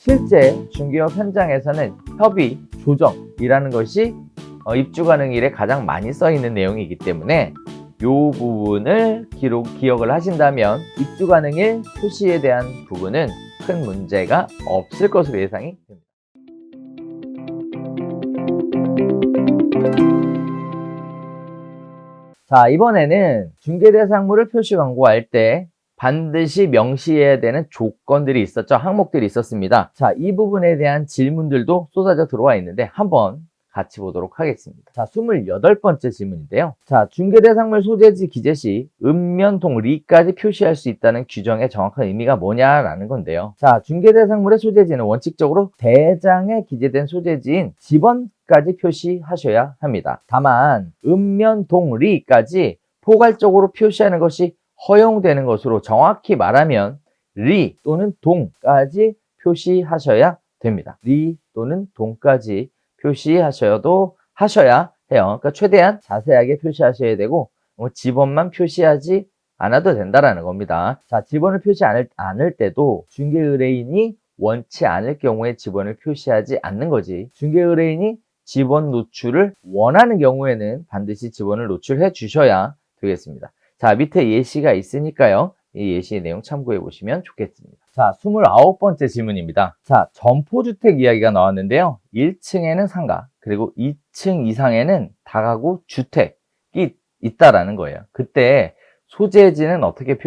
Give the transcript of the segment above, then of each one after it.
실제 중개업 현장에서는 협의, 조정이라는 것이 입주 가능일에 가장 많이 써 있는 내용이기 때문에 이 부분을 기억을 하신다면 입주 가능일 표시에 대한 부분은 큰 문제가 없을 것으로 예상이 됩니다. 자, 이번에는 중개대상물을 표시 광고할 때 반드시 명시해야 되는 조건들이 있었죠. 항목들이 있었습니다. 자, 이 부분에 대한 질문들도 쏟아져 들어와 있는데 한번 같이 보도록 하겠습니다. 자, 28번째 질문인데요. 자, 중개대상물 소재지 기재 시 읍면동 리까지 표시할 수 있다는 규정의 정확한 의미가 뭐냐라는 건데요. 자, 중개대상물의 소재지는 원칙적으로 대장에 기재된 소재지인 지번까지 표시하셔야 합니다. 다만 읍면동 리까지 포괄적으로 표시하는 것이 허용되는 것으로 정확히 말하면 리 또는 동까지 표시하셔야 됩니다. 리 또는 동까지 표시하셔야 해요. 그러니까 최대한 자세하게 표시하셔야 되고 지번만 표시하지 않아도 된다라는 겁니다. 자, 지번을 표시 않을 때도 중개의뢰인이 원치 않을 경우에 지번을 표시하지 않는 거지. 중개의뢰인이 지번 노출을 원하는 경우에는 반드시 지번을 노출해 주셔야 되겠습니다. 자, 밑에 예시가 있으니까요. 이 예시의 내용 참고해 보시면 좋겠습니다. 자, 29번째 질문입니다. 자, 점포주택 이야기가 나왔는데요. 1층에는 상가, 그리고 2층 이상에는 다가구 주택이 있다라는 거예요. 그때 소재지는 어떻게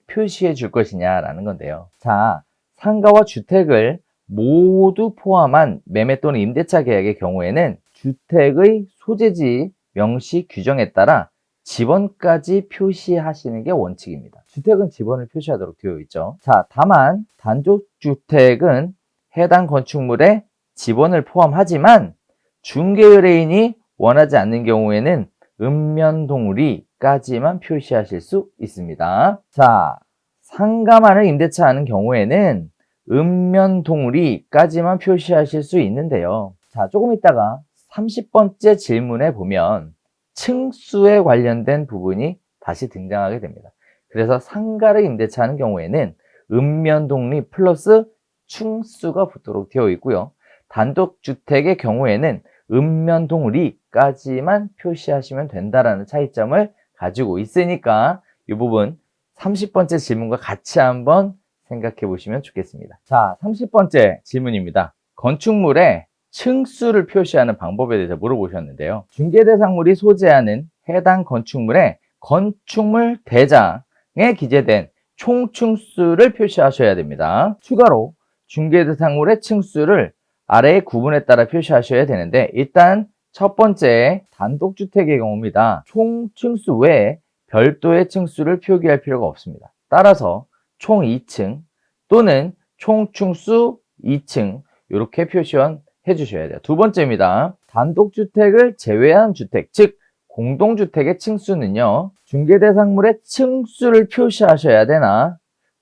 표시해 줄 것이냐라는 건데요. 자, 상가와 주택을 모두 포함한 매매 또는 임대차 계약의 경우에는 주택의 소재지 명시 규정에 따라 지번까지 표시하시는 게 원칙입니다. 주택은 지번을 표시하도록 되어 있죠. 자, 다만 단독주택은 해당 건축물에 지번을 포함하지만 중개의뢰인이 원하지 않는 경우에는 읍면동리까지만 표시하실 수 있습니다. 자, 상가만을 임대차하는 경우에는 읍면동리까지만 표시하실 수 있는데요. 자, 조금 있다가 30번째 질문에 보면 층수에 관련된 부분이 다시 등장하게 됩니다. 그래서 상가를 임대차하는 경우에는 읍면동리 플러스 층수가 붙도록 되어 있고요. 단독주택의 경우에는 읍면동리까지만 표시하시면 된다라는 차이점을 가지고 있으니까 이 부분 30번째 질문과 같이 한번 생각해 보시면 좋겠습니다. 자, 30번째 질문입니다. 건축물에 층수를 표시하는 방법에 대해서 물어보셨는데요. 중개대상물이 소재하는 해당 건축물의 건축물 대장에 기재된 총층수를 표시하셔야 됩니다. 추가로 중개대상물의 층수를 아래의 구분에 따라 표시하셔야 되는데 일단 첫 번째 단독주택의 경우입니다. 총층수 외에 별도의 층수를 표기할 필요가 없습니다. 따라서 총 2층 또는 총층수 2층 이렇게 표시해 주셔야 돼요. 두 번째입니다. 단독주택을 제외한 주택, 즉 공동주택의 층수는요. 중개대상물의 층수를 표시하셔야 되나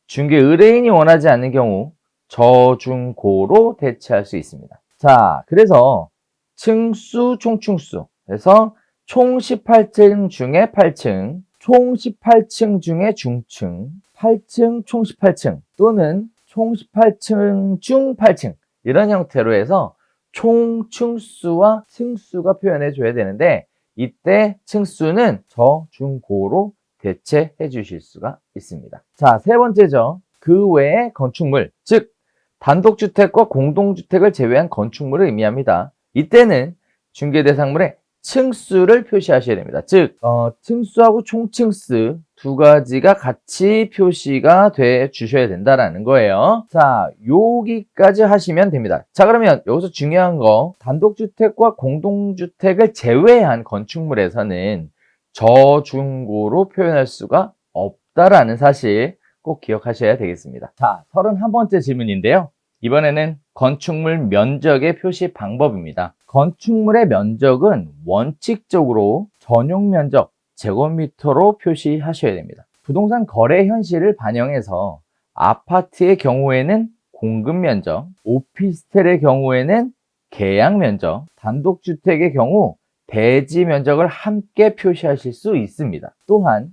중개의뢰인이 원하지 않는 경우 저중고로 대체할 수 있습니다. 자, 그래서 층수, 총층수 그래서 총 18층 중에 8층, 총 18층 중에 중층, 8층 총 18층 또는 총 18층 중 8층 이런 형태로 해서 총 층수와 층수가 표현해 줘야 되는데 이때 층수는 저, 중, 고로 대체해 주실 수가 있습니다. 자, 세 번째죠. 그 외의 건축물, 즉 단독주택과 공동주택을 제외한 건축물을 의미합니다. 이때는 중개대상물의 층수를 표시하셔야 됩니다. 즉 층수하고 총층수 두 가지가 같이 표시가 돼 주셔야 된다라는 거예요. 자, 여기까지 하시면 됩니다. 자, 그러면 여기서 중요한 거 단독주택과 공동주택을 제외한 건축물에서는 저중고로 표현할 수가 없다라는 사실 꼭 기억하셔야 되겠습니다. 자, 31번째 질문인데요. 이번에는 건축물 면적의 표시 방법입니다. 건축물의 면적은 원칙적으로 전용 면적 제곱미터로 표시하셔야 됩니다. 부동산 거래 현실을 반영해서 아파트의 경우에는 공급 면적, 오피스텔의 경우에는 계약 면적, 단독주택의 경우 대지 면적을 함께 표시하실 수 있습니다. 또한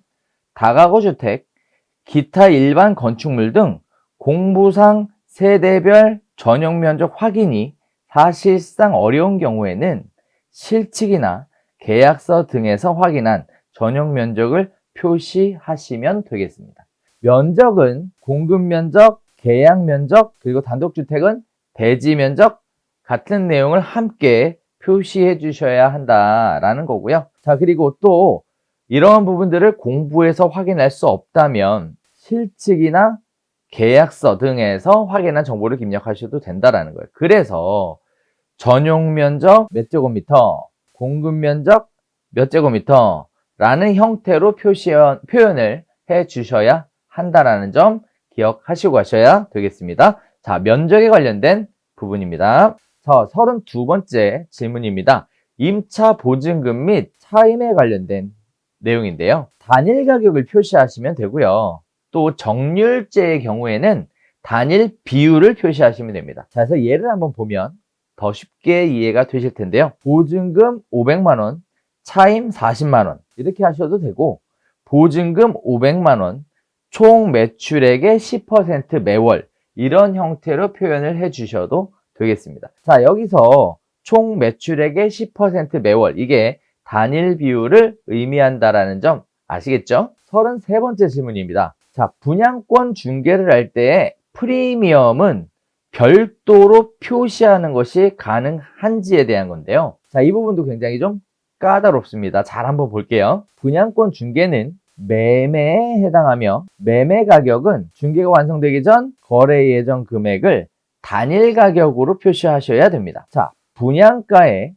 다가구 주택, 기타 일반 건축물 등 공부상 세대별 전용 면적 확인이 사실상 어려운 경우에는 실측이나 계약서 등에서 확인한 전용 면적을 표시하시면 되겠습니다. 면적은 공급 면적, 계약 면적, 그리고 단독주택은 대지 면적 같은 내용을 함께 표시해 주셔야 한다라는 거고요. 자, 그리고 또 이러한 부분들을 공부해서 확인할 수 없다면 실측이나 계약서 등에서 확인한 정보를 입력하셔도 된다라는 거예요. 그래서 전용 면적 몇 제곱미터, 공급 면적 몇 제곱미터라는 형태로 표현을 해 주셔야 한다라는 점 기억하시고 가셔야 되겠습니다. 자, 면적에 관련된 부분입니다. 자, 32번째 질문입니다. 임차 보증금 및 차임에 관련된 내용인데요. 단일 가격을 표시하시면 되고요. 또 정률제의 경우에는 단일 비율을 표시하시면 됩니다. 자, 그래서 예를 한번 보면 더 쉽게 이해가 되실 텐데요. 보증금 500만 원, 차임 40만 원 이렇게 하셔도 되고, 보증금 500만 원, 총 매출액의 10% 매월 이런 형태로 표현을 해 주셔도 되겠습니다. 자, 여기서 총 매출액의 10% 매월, 이게 단일 비율을 의미한다라는 점 아시겠죠? 33번째 질문입니다. 자, 분양권 중개를 할 때 프리미엄은 별도로 표시하는 것이 가능한지에 대한 건데요. 자, 이 부분도 굉장히 좀 까다롭습니다. 잘 한번 볼게요. 분양권 중개는 매매에 해당하며, 매매 가격은 중개가 완성되기 전 거래 예정 금액을 단일 가격으로 표시하셔야 됩니다. 자, 분양가에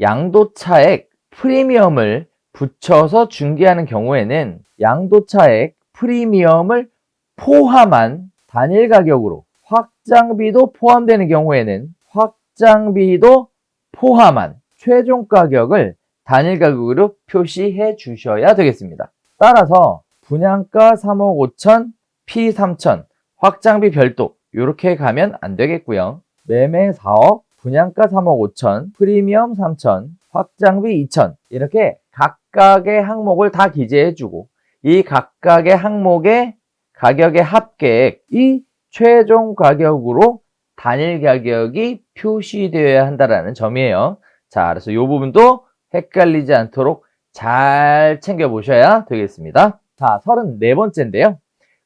양도차액 프리미엄을 붙여서 중개하는 경우에는 양도차액 프리미엄을 포함한 단일 가격으로, 확장비도 포함되는 경우에는 확장비도 포함한 최종 가격을 단일 가격으로 표시해 주셔야 되겠습니다. 따라서 분양가 3억 5천, P 3천, 확장비 별도 이렇게 가면 안 되겠고요. 매매 4억, 분양가 3억 5천, 프리미엄 3천, 확장비 2천 이렇게 각각의 항목을 다 기재해 주고, 이 각각의 항목의 가격의 합계액이 최종 가격으로 단일 가격이 표시되어야 한다는 점이에요. 자, 그래서 이 부분도 헷갈리지 않도록 잘 챙겨보셔야 되겠습니다. 자, 34번째인데요.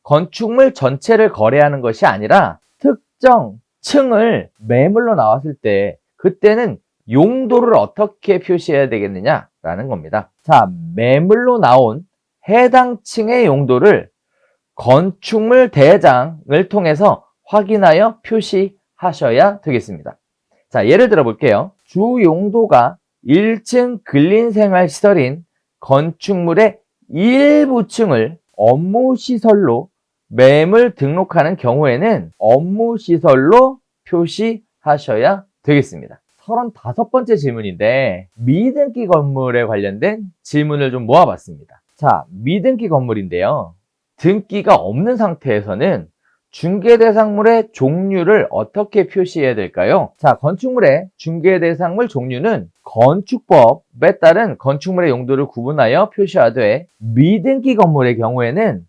건축물 전체를 거래하는 것이 아니라 특정 층을 매물로 나왔을 때 그때는 용도를 어떻게 표시해야 되겠느냐라는 겁니다. 자, 매물로 나온 해당 층의 용도를 건축물 대장을 통해서 확인하여 표시하셔야 되겠습니다. 자, 예를 들어 볼게요. 주 용도가 1층 근린생활시설인 건축물의 일부 층을 업무시설로 매물 등록하는 경우에는 업무시설로 표시하셔야 되겠습니다. 35번째 질문인데, 미등기 건물에 관련된 질문을 좀 모아봤습니다. 자, 미등기 건물인데요. 등기가 없는 상태에서는 중개대상물의 종류를 어떻게 표시해야 될까요? 자, 건축물의 중개대상물 종류는 건축법에 따른 건축물의 용도를 구분하여 표시하되, 미등기 건물의 경우에는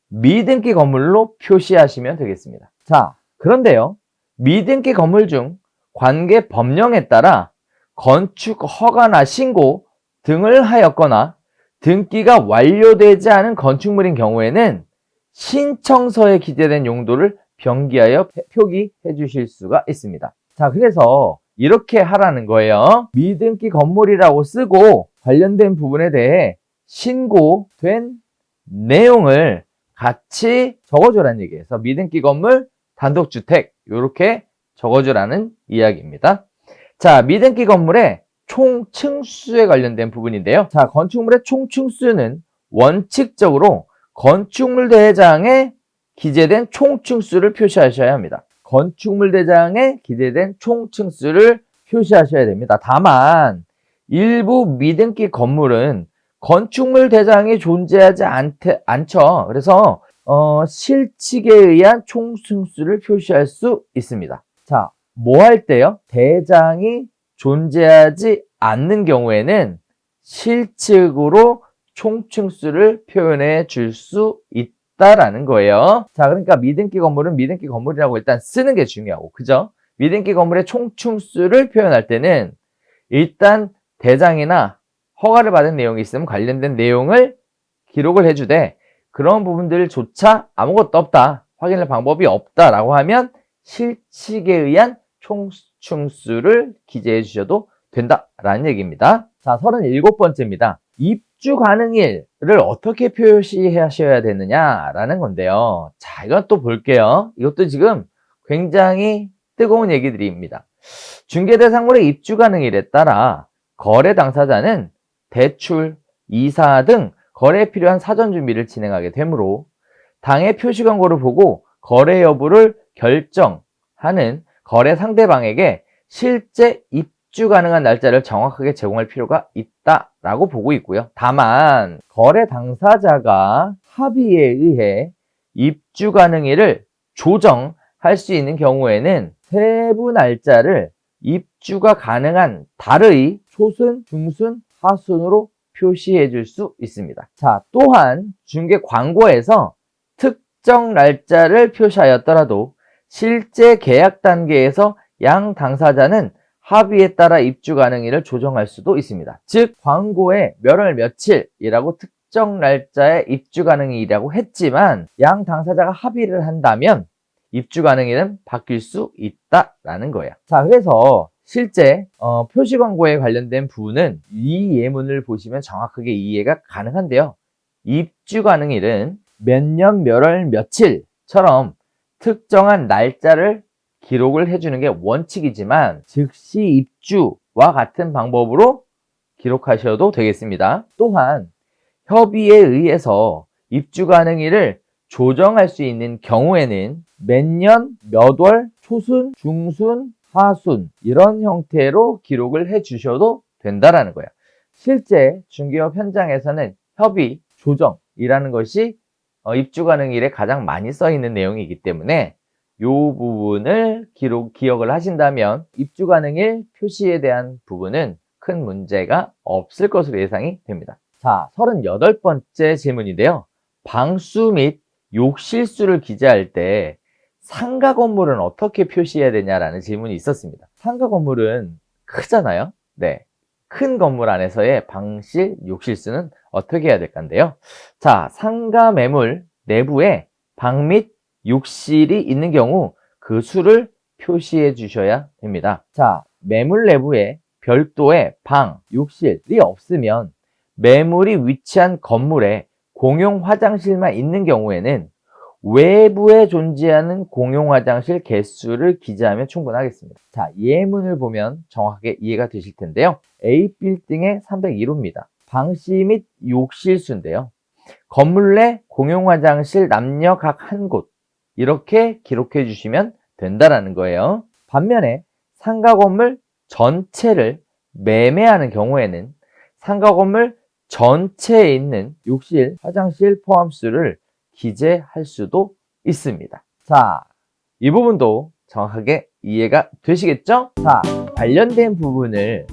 미등기 건물로 표시하시면 되겠습니다. 자, 그런데요, 미등기 건물 중 관계 법령에 따라 건축 허가나 신고 등을 하였거나 등기가 완료되지 않은 건축물인 경우에는 신청서에 기재된 용도를 병기하여 표기해 주실 수가 있습니다. 자, 그래서 이렇게 하라는 거예요. 미등기 건물이라고 쓰고 관련된 부분에 대해 신고된 내용을 같이 적어주라는 얘기예요. 그래서 미등기 건물, 단독주택 이렇게 적어주라는 이야기입니다. 자, 미등기 건물의 총 층수에 관련된 부분인데요. 자, 건축물의 총 층수는 원칙적으로 건축물 대장에 기재된 총 층수를 표시하셔야 합니다. 건축물 대장에 기재된 총 층수를 표시하셔야 됩니다. 다만 일부 미등기 건물은 건축물 대장이 존재하지 않죠. 그래서 실측에 의한 총 층수를 표시할 수 있습니다. 자, 뭐 할 때요? 대장이 존재하지 않는 경우에는 실측으로 총층수를 표현해 줄 수 있다라는 거예요. 자, 그러니까 미등기 건물은 미등기 건물이라고 일단 쓰는 게 중요하고, 그죠? 미등기 건물의 총층수를 표현할 때는 일단 대장이나 허가를 받은 내용이 있으면 관련된 내용을 기록을 해주되 그런 부분들조차 아무것도 없다, 확인할 방법이 없다라고 하면 실칙에 의한 총층수를 기재해 주셔도 된다라는 얘기입니다. 자, 37번째입니다. 입주 가능일을 어떻게 표시하셔야 되느냐라는 건데요. 자, 이건 또 볼게요. 이것도 지금 굉장히 뜨거운 얘기들입니다. 중개대상물의 입주 가능일에 따라 거래 당사자는 대출, 이사 등 거래에 필요한 사전 준비를 진행하게 되므로 당해 표시 광고를 보고 거래 여부를 결정하는 거래 상대방에게 실제 입주 가능한 날짜를 정확하게 제공할 필요가 있다라고 보고 있고요. 다만 거래 당사자가 합의에 의해 입주 가능일을 조정할 수 있는 경우에는 세부 날짜를 입주가 가능한 달의 초순, 중순, 하순으로 표시해 줄 수 있습니다. 자, 또한 중개 광고에서 특정 날짜를 표시하였더라도 실제 계약 단계에서 양 당사자는 합의에 따라 입주 가능일을 조정할 수도 있습니다. 즉 광고에 몇 월 며칠이라고 특정 날짜에 입주 가능일이라고 했지만 양 당사자가 합의를 한다면 입주 가능일은 바뀔 수 있다라는 거예요. 자, 그래서 실제 표시 광고에 관련된 부분은 이 예문을 보시면 정확하게 이해가 가능한데요. 입주 가능일은 몇 년 몇 월 며칠처럼 특정한 날짜를 기록을 해주는 게 원칙이지만 즉시 입주와 같은 방법으로 기록하셔도 되겠습니다. 또한 협의에 의해서 입주 가능일을 조정할 수 있는 경우에는 몇 년, 몇 월, 초순, 중순, 하순 이런 형태로 기록을 해 주셔도 된다라는 거예요. 실제 중개업 현장에서는 협의, 조정이라는 것이 입주 가능일에 가장 많이 써 있는 내용이기 때문에 이 부분을 기억을 하신다면 입주 가능일 표시에 대한 부분은 큰 문제가 없을 것으로 예상이 됩니다. 자, 38번째 질문인데요. 방수 및 욕실수를 기재할 때 상가 건물은 어떻게 표시해야 되냐라는 질문이 있었습니다. 상가 건물은 크잖아요. 네, 큰 건물 안에서의 방실, 욕실수는 어떻게 해야 될까인데요. 자, 상가 매물 내부에 방 및 욕실이 있는 경우 그 수를 표시해 주셔야 됩니다. 자, 매물 내부에 별도의 방, 욕실이 없으면 매물이 위치한 건물에 공용 화장실만 있는 경우에는 외부에 존재하는 공용 화장실 개수를 기재하면 충분하겠습니다. 자, 예문을 보면 정확하게 이해가 되실 텐데요. A빌딩의 301호입니다. 방시 및 욕실 수인데요. 건물 내 공용 화장실 남녀 각 한 곳 이렇게 기록해 주시면 된다라는 거예요. 반면에 상가 건물 전체를 매매하는 경우에는 상가 건물 전체에 있는 욕실, 화장실 포함수를 기재할 수도 있습니다. 자, 이 부분도 정확하게 이해가 되시겠죠? 자, 관련된 부분을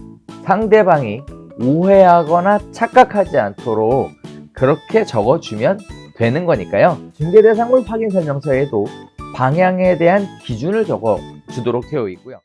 상대방이 오해하거나 착각하지 않도록 그렇게 적어주면 되는 거니까요. 중개대상물 확인 설명서에도 방향에 대한 기준을 적어주도록 되어 있고요.